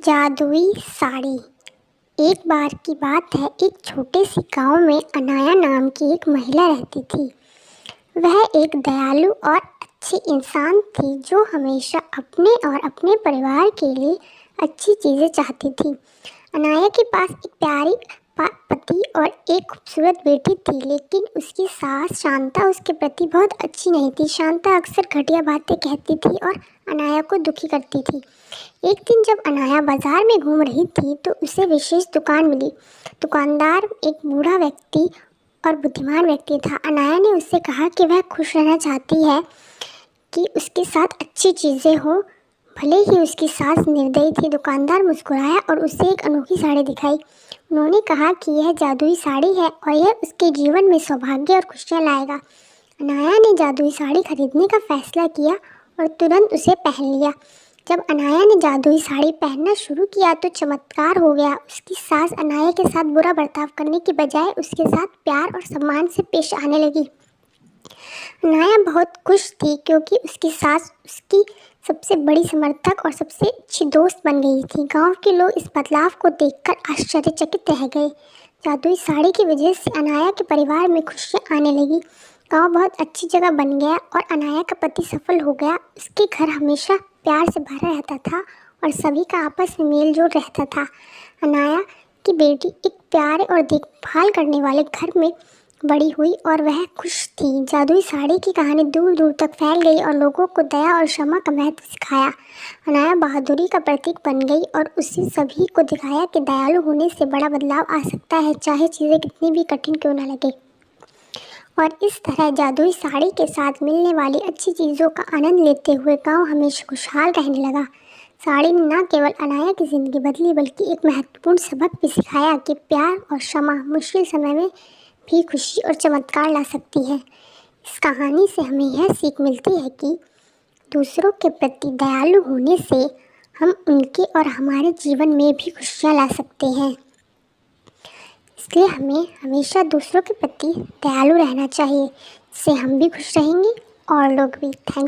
जादुई साड़ी। एक बार की बात है, एक छोटे से गांव में अनाया नाम की एक महिला रहती थी। वह एक दयालु और अच्छी इंसान थी जो हमेशा अपने और अपने परिवार के लिए अच्छी चीज़ें चाहती थी। अनाया के पास एक प्यारी पति और एक खूबसूरत बेटी थी, लेकिन उसकी सास शांता उसके प्रति बहुत अच्छी नहीं थी। शांता अक्सर घटिया बातें कहती थी और अनाया को दुखी करती थी। एक दिन जब अनाया बाजार में घूम रही थी तो उसे विशेष दुकान मिली। दुकानदार एक बूढ़ा व्यक्ति और बुद्धिमान व्यक्ति था। अनाया ने उससे कहा कि वह खुश रहना चाहती है कि उसके साथ अच्छी चीज़ें हो, भले ही उसकी सास निर्दयी थी। दुकानदार मुस्कुराया और उसे एक अनोखी साड़ी दिखाई। उन्होंने कहा कि यह जादुई साड़ी है और यह उसके जीवन में सौभाग्य और खुशियाँ लाएगा। अनाया ने जादुई साड़ी खरीदने का फैसला किया और तुरंत उसे पहन लिया। जब अनाया ने जादुई साड़ी पहनना शुरू किया तो चमत्कार हो गया। उसकी सास अनाया के साथ बुरा बर्ताव करने की बजाय उसके साथ प्यार और सम्मान से पेश आने लगी। अनाया बहुत खुश थी क्योंकि उसकी सास उसकी सबसे बड़ी समर्थक और सबसे अच्छी दोस्त बन गई थी। गांव के लोग इस बदलाव को देखकर आश्चर्यचकित रह गए। जादुई साड़ी की वजह से अनाया के परिवार में खुशियाँ आने लगी। गांव बहुत अच्छी जगह बन गया और अनाया का पति सफल हो गया। उसके घर हमेशा प्यार से भरा रहता था और सभी का आपस में मेल जोल रहता था। अनाया की बेटी एक प्यारे और देखभाल करने वाले घर में बड़ी हुई और वह खुश थी। जादुई साड़ी की कहानी दूर दूर तक फैल गई और लोगों को दया और क्षमा का महत्व सिखाया। अनाया बहादुरी का प्रतीक बन गई और उससे सभी को दिखाया कि दयालु होने से बड़ा बदलाव आ सकता है, चाहे चीज़ें कितनी भी कठिन क्यों न लगे। और इस तरह जादुई साड़ी के साथ मिलने वाली अच्छी चीज़ों का आनंद लेते हुए गांव हमेशा खुशहाल रहने लगा। साड़ी ने न केवल अनाया की ज़िंदगी बदली बल्कि एक महत्वपूर्ण सबक भी सिखाया कि प्यार और क्षमा मुश्किल समय में भी खुशी और चमत्कार ला सकती है। इस कहानी से हमें यह सीख मिलती है कि दूसरों के प्रति दयालु होने से हम उनके और हमारे जीवन में भी खुशियाँ ला सकते हैं। इसलिए हमें हमेशा दूसरों के प्रति दयालु रहना चाहिए। इससे हम भी खुश रहेंगे और लोग भी। थैंक्स।